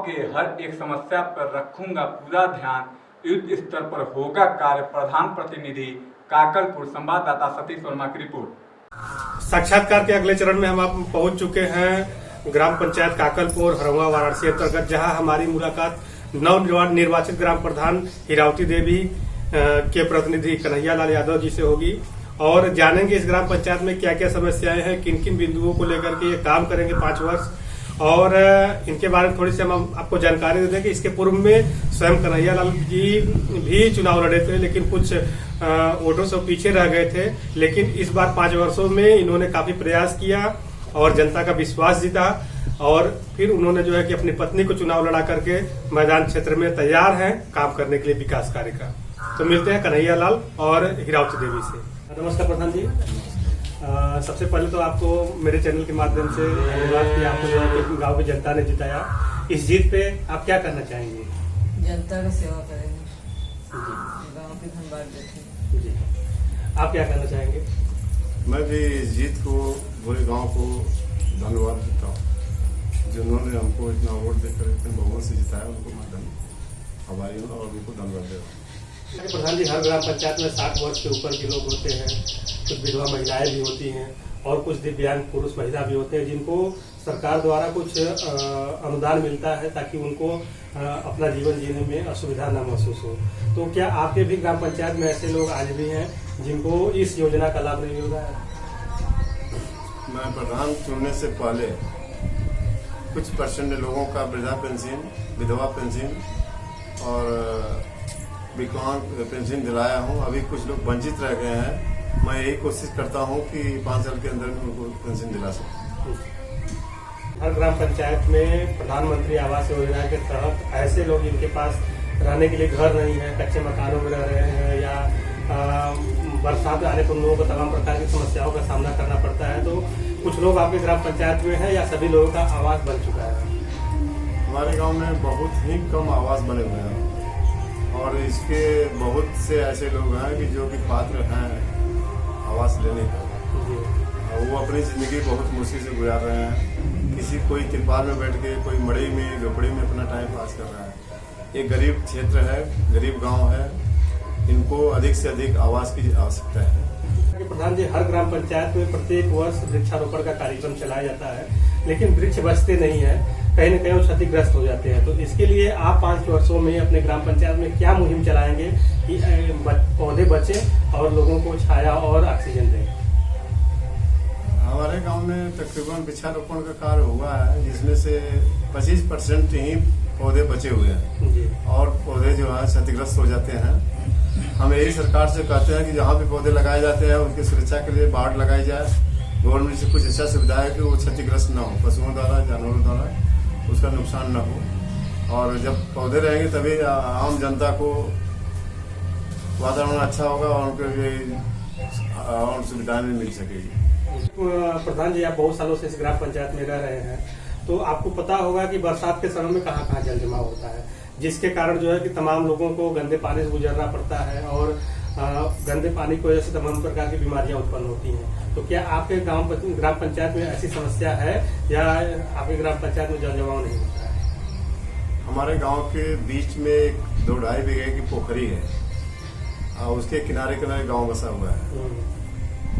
के हर एक समस्या पर रखूंगा पूरा ध्यान, युद्ध स्तर पर होगा कार्य। प्रधान प्रतिनिधि काकलपुर। संवाददाता सतीश वर्मा की रिपोर्ट। साक्षात्कार के अगले चरण में हम आप पहुंच चुके हैं ग्राम पंचायत काकलपुर हरौंगा वाराणसी अंतर्गत, जहां हमारी मुलाकात नव निर्वाचित ग्राम प्रधान हीरावती देवी के प्रतिनिधि कन्हैया लाल यादव जी से होगी और जानेंगे इस ग्राम पंचायत में क्या क्या समस्याएं हैं, किन किन बिंदुओं को लेकर के ये काम करेंगे 5 वर्ष, और इनके बारे में थोड़ी सी हम आपको जानकारी दे दें कि इसके पूर्व में स्वयं कन्हैया लाल जी भी चुनाव लड़े थे, लेकिन कुछ वोटों से पीछे रह गए थे। लेकिन इस बार 5 वर्षों में इन्होंने काफी प्रयास किया और जनता का विश्वास जीता और फिर उन्होंने जो है कि अपनी पत्नी को चुनाव लड़ा करके मैदान क्षेत्र में तैयार हैं काम करने के लिए विकास कार्य का। तो मिलते हैं कन्हैया लाल और हीरावती देवी से। नमस्कार प्रधान जी। सबसे पहले तो आपको मेरे चैनल के माध्यम से धन्यवाद कि आपको जो है गाँव की जनता ने जिताया। इस जीत पे आप क्या करना चाहेंगे? जनता का सेवा करेंगे, गाँव की धन्यवाद देखेंगे। जी, आप क्या करना चाहेंगे? मैं भी इस जीत को पूरे गांव को धन्यवाद देता हूँ, जिन्होंने हमको इतना वोट देकर इतने बहुमत से जिताया, उनको मैं आभारी हूँ और उनको धन्यवाद दे रहा हूँ। प्रधान जी, हर ग्राम पंचायत में 60 वर्ष के ऊपर के लोग होते हैं, कुछ विधवा महिलाएं भी होती हैं और कुछ दिव्यांग पुरुष महिला भी होते हैं जिनको सरकार द्वारा कुछ अनुदान मिलता है ताकि उनको अपना जीवन जीने में असुविधा न महसूस हो। तो क्या आपके भी ग्राम पंचायत में ऐसे लोग आज भी हैं जिनको इस योजना का लाभ नहीं मिल रहा है? मैं प्रधान चुनने से पहले कुछ % लोगों का वृद्धा पेंशन, विधवा पेंशन और विकलांग पेंशन दिलाया हूँ। अभी कुछ लोग वंचित रह गए हैं। मैं यही कोशिश करता हूँ कि 5 साल के अंदर उनको पेंशन दिला सकूँ। हर ग्राम पंचायत में प्रधानमंत्री आवास योजना के तहत ऐसे लोग जिनके पास रहने के लिए घर नहीं है, कच्चे मकानों में रह रहे हैं या बरसात आने पर लोगों को तमाम प्रकार की समस्याओं का सामना करना पड़ता है, तो कुछ लोग आपके ग्राम पंचायत में है या सभी लोगों का आवास बन चुका है? हमारे गांव में बहुत ही कम आवास बने हुए हैं और इसके बहुत से ऐसे लोग हैं कि जो कि पात्र हैं आवास लेने का। वो अपनी जिंदगी बहुत मुश्किल से गुजार रहे हैं। किसी कोई तिरपाल में बैठ के, कोई मड़ई में, झोपड़ी में अपना टाइम पास कर रहा है। ये गरीब क्षेत्र है, गरीब गांव है, इनको अधिक से अधिक आवास की आवश्यकता है। प्रधान जी, हर ग्राम पंचायत में प्रत्येक वर्ष वृक्षारोपण का कार्यक्रम चलाया जाता है, लेकिन वृक्ष बचते नहीं है, कहीं न कहीं वो क्षतिग्रस्त हो जाते हैं। तो इसके लिए आप 5 वर्षों में अपने ग्राम पंचायत में क्या मुहिम चलाएंगे कि पौधे बचें और लोगों को छाया और ऑक्सीजन दें? हमारे गांव में तकरीबन वृक्षारोपण का कार्य हुआ है, जिसमें से 25% ही पौधे बचे हुए हैं और पौधे जो है क्षतिग्रस्त हो जाते हैं। हम यही सरकार से कहते हैं कि जहाँ भी पौधे लगाए जाते हैं उनकी सुरक्षा के लिए बाड़ लगाई जाए। गवर्नमेंट से कुछ ऐसा सुविधा है कि वो क्षतिग्रस्त न हो, पशुओं द्वारा, जानवरों द्वारा उसका नुकसान न हो। और जब पौधे रहेंगे तभी आम जनता को वातावरण अच्छा होगा और उनके लिए और सुविधाएं भी मिल सकेगी। प्रधान जी, आप बहुत सालों से इस ग्राम पंचायत में रह रहे हैं, तो आपको पता होगा कि बरसात के समय में कहाँ कहाँ जल जमाव होता है, जिसके कारण जो है कि तमाम लोगों को गंदे पानी से गुजरना पड़ता है और गंदे पानी की वजह से तमाम प्रकार की बीमारियां उत्पन्न होती हैं। तो क्या आपके ग्राम पंचायत में ऐसी समस्या है या आपके ग्राम पंचायत में जल जमाव नहीं होता है? हमारे गांव के बीच में 2-2.5 बीघे की पोखरी है और उसके किनारे किनारे गांव बसा हुआ है।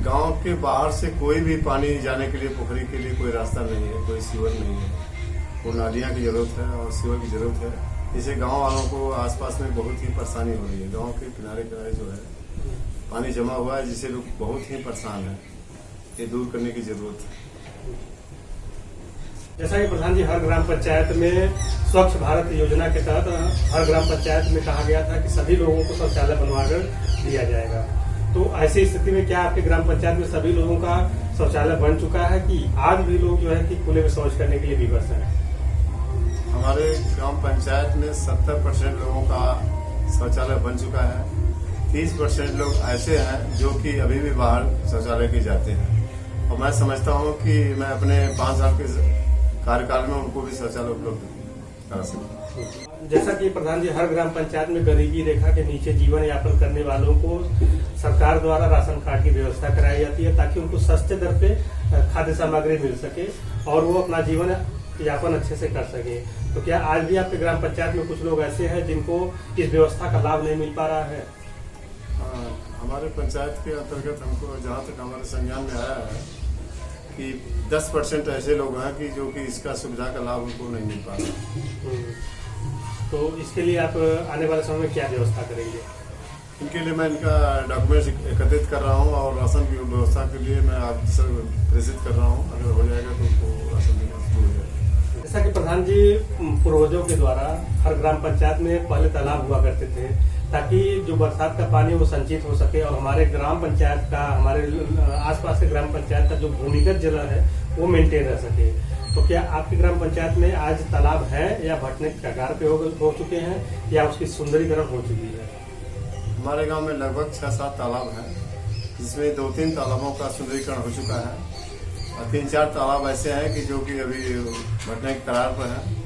गांव के बाहर से कोई भी पानी जाने के लिए पोखरी के लिए कोई रास्ता नहीं है, कोई सीवर नहीं है। वो नालियां की जरूरत है और सीवर की जरूरत है। इसे गांव वालों को आसपास में बहुत ही परेशानी हो रही है। गांव के किनारे किनारे जो है पानी जमा हुआ है, जिससे लोग बहुत ही परेशान है। ये दूर करने की जरूरत है। जैसा कि प्रधान जी, हर ग्राम पंचायत में स्वच्छ भारत योजना के तहत हर ग्राम पंचायत में कहा गया था कि सभी लोगों को शौचालय बनवाकर दिया जाएगा। तो ऐसी स्थिति में क्या आपके ग्राम पंचायत में सभी लोगों का शौचालय बन चुका है कि आज भी लोग जो है कि खुले में शौच करने के लिए विवश हैं? हमारे ग्राम पंचायत में 70% लोगों का शौचालय बन चुका है। 30% लोग ऐसे हैं जो कि अभी भी बाहर शौचालय के जाते हैं और मैं समझता हूं कि मैं अपने 5 साल के कार्यकाल में उनको भी शौचालय उपलब्ध करा सकूं। जैसा कि प्रधान जी, हर ग्राम पंचायत में गरीबी रेखा के नीचे जीवन यापन करने वालों को सरकार द्वारा राशन कार्ड की व्यवस्था कराई जाती है ताकि उनको सस्ते दर पे खाद्य सामग्री मिल सके और वो अपना जीवन यापन अच्छे से कर सके। तो क्या आज भी आपके ग्राम पंचायत में कुछ लोग ऐसे हैं जिनको इस व्यवस्था का लाभ नहीं मिल पा रहा है? हमारे पंचायत के अंतर्गत हमको जहाँ तक हमारे संज्ञान में आया है कि 10% ऐसे लोग हैं कि जो कि इसका सुविधा का लाभ उनको नहीं मिल पा रहा। तो इसके लिए आप आने वाले समय में क्या व्यवस्था करेंगे? इनके लिए मैं इनका डॉक्यूमेंट्स एकत्रित कर रहा हूँ और राशन की व्यवस्था के लिए मैं आप सर प्रेषित कर रहा हूँ। अगर हो जाएगा तो उनको राशन देना शुरू हो जाएगा। जैसा कि प्रधान जी, पूर्वजों के द्वारा हर ग्राम पंचायत में पहले तालाब हुआ करते थे ताकि जो बरसात का पानी वो संचित हो सके और हमारे ग्राम पंचायत का, हमारे आसपास के ग्राम पंचायत का जो भूमिगत जल है वो मेंटेन रह सके। तो क्या आपकी ग्राम पंचायत में आज तालाब है या भटने के कगार पे हो चुके हैं या उसकी सुंदरीकरण हो चुकी है? हमारे गांव में लगभग 6-7 तालाब हैं, जिसमें 2-3 तालाबों का सुंदरीकरण हो चुका है और 3-4 तालाब ऐसे हैं कि जो कि अभी भटने के करार पर हैं।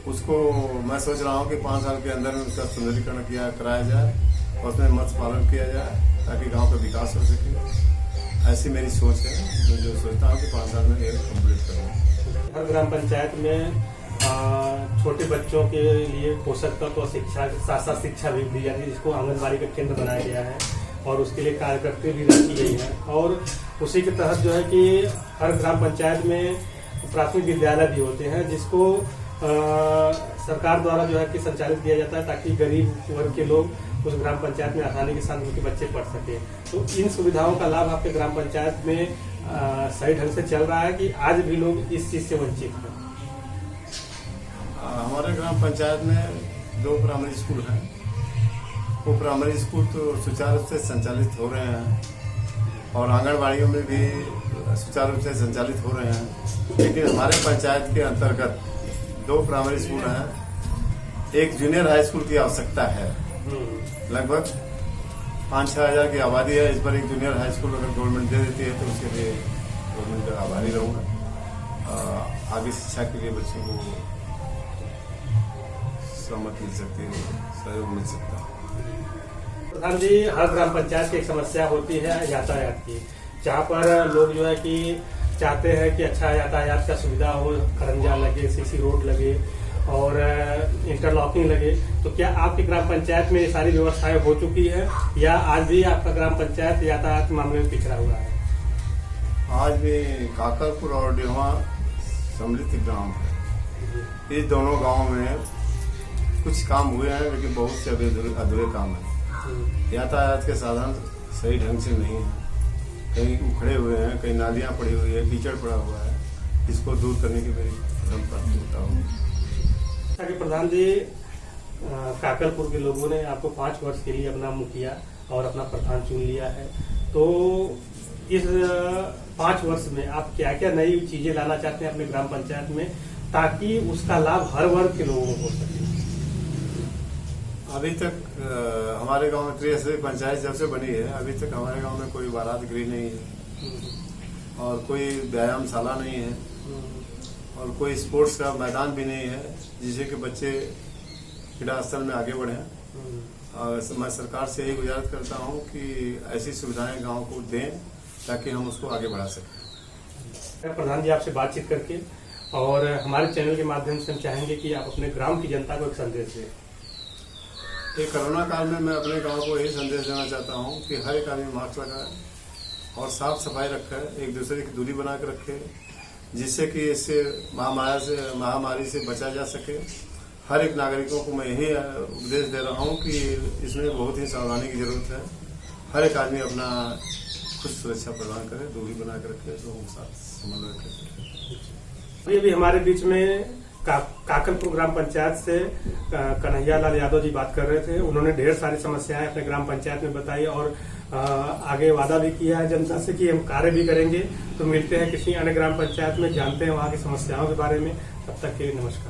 उसको मैं सोच रहा हूँ कि 5 साल के अंदर में उसका सुंदरीकरण कराया जाए और उसमें मत्स्य पालन किया जाए ताकि गांव का विकास हो सके। ऐसी मेरी सोच है, जो सोचता हूँ कि 5 साल में ये कम्प्लीट करूँ। हर ग्राम पंचायत में छोटे बच्चों के लिए पोषक तत्व और शिक्षा के साथ साथ शिक्षा भी दी जाती है, जिसको आंगनबाड़ी का केंद्र बनाया गया है और उसके लिए कार्यकर्ता भी रखी गई है। और उसी के तहत जो है कि हर ग्राम पंचायत में प्राथमिक विद्यालय भी होते हैं, जिसको सरकार द्वारा जो है कि संचालित किया जाता है ताकि गरीब वर्ग के लोग उस ग्राम पंचायत में आसानी के साथ उनके बच्चे पढ़ सके। तो इन सुविधाओं का लाभ आपके ग्राम पंचायत में सही ढंग से चल रहा है कि आज भी लोग इस चीज से वंचित हैं? हमारे ग्राम पंचायत में 2 प्राइमरी स्कूल हैं। वो प्राइमरी स्कूल तो सुचारू रूप से संचालित हो रहे हैं और आंगनबाड़ियों में भी सुचारू रूप से संचालित हो रहे हैं। लेकिन हमारे पंचायत के अंतर्गत 2 प्राइमरी स्कूल हैं, एक जूनियर हाई स्कूल की आवश्यकता है। लगभग 5-6 हजार की आबादी है। इस पर एक जूनियर हाई स्कूल अगर गवर्नमेंट दे देती है तो उसके लिए गवर्नमेंट का आभारी रहूँगा। आगे शिक्षा के लिए बच्चों को सहमत मिल सकती है, सहयोग मिल सकता है। प्रधान जी, हर ग्राम पंचायत की एक समस्या होती है यातायात की, जहाँ पर लोग जो है कि चाहते हैं कि अच्छा यातायात का सुविधा हो, खरंजा लगे, सीसी रोड लगे और इंटरलॉकिंग लगे। तो क्या आपकी ग्राम पंचायत में ये सारी व्यवस्थाएं हो चुकी है या आज भी आपका ग्राम पंचायत यातायात के मामले में पिछड़ा हुआ है? आज भी काकलपुर और डेहवा सम्मिलित ग्राम है। इस दोनों गाँव में कुछ काम हुए हैं, लेकिन बहुत से अभी अधूरे काम हैं। यातायात के साधन सही ढंग से नहीं है, कहीं उखड़े हुए हैं, कहीं नालियां पड़ी हुई है, कीचड़ पड़ा हुआ है। इसको दूर करने की मेरी प्राथमिकता है। प्रधान जी, काकलपुर के लोगों ने आपको 5 वर्ष के लिए अपना मुखिया और अपना प्रधान चुन लिया है। तो इस 5 वर्ष में आप क्या क्या नई चीजें लाना चाहते हैं अपने ग्राम पंचायत में ताकि उसका लाभ हर वर्ग के लोगों को हो सके? अभी तक हमारे गांव में त्रिस्तरीय पंचायत जब से बनी है, अभी तक हमारे गांव में कोई बारात गृह नहीं है और कोई व्यायामशाला नहीं है और कोई स्पोर्ट्स का मैदान भी नहीं है जिससे कि बच्चे क्रीड़ा स्थल में आगे बढ़े। और मैं सरकार से यही गुजारिश करता हूं कि ऐसी सुविधाएं गांव को दें ताकि हम उसको आगे बढ़ा सकें। प्रधान जी, आपसे बातचीत करके और हमारे चैनल के माध्यम से हम चाहेंगे कि आप अपने ग्राम की जनता को एक संदेश दें। ये कोरोना काल में मैं अपने गांव को यही संदेश देना चाहता हूं कि हर एक आदमी मास्क लगाए और साफ सफाई रखे, एक दूसरे की दूरी बना कर रखे, जिससे कि इससे महामारी से बचा जा सके। हर एक नागरिकों को मैं यही उपदेश दे रहा हूं कि इसमें बहुत ही सावधानी की जरूरत है। हर एक आदमी अपना खुद सुरक्षा प्रदान करे, दूरी बना कर रखे, लोगों के साथ समन्वय करे। अभी हमारे बीच में काकलपुर ग्राम पंचायत से कन्हैया लाल यादव जी बात कर रहे थे। उन्होंने ढेर सारी समस्याएं अपने ग्राम पंचायत में बताई और आगे वादा भी किया है जनता से कि हम कार्य भी करेंगे। तो मिलते हैं किसी अन्य ग्राम पंचायत में, जानते हैं वहाँ की समस्याओं के बारे में। तब तक के लिए नमस्कार।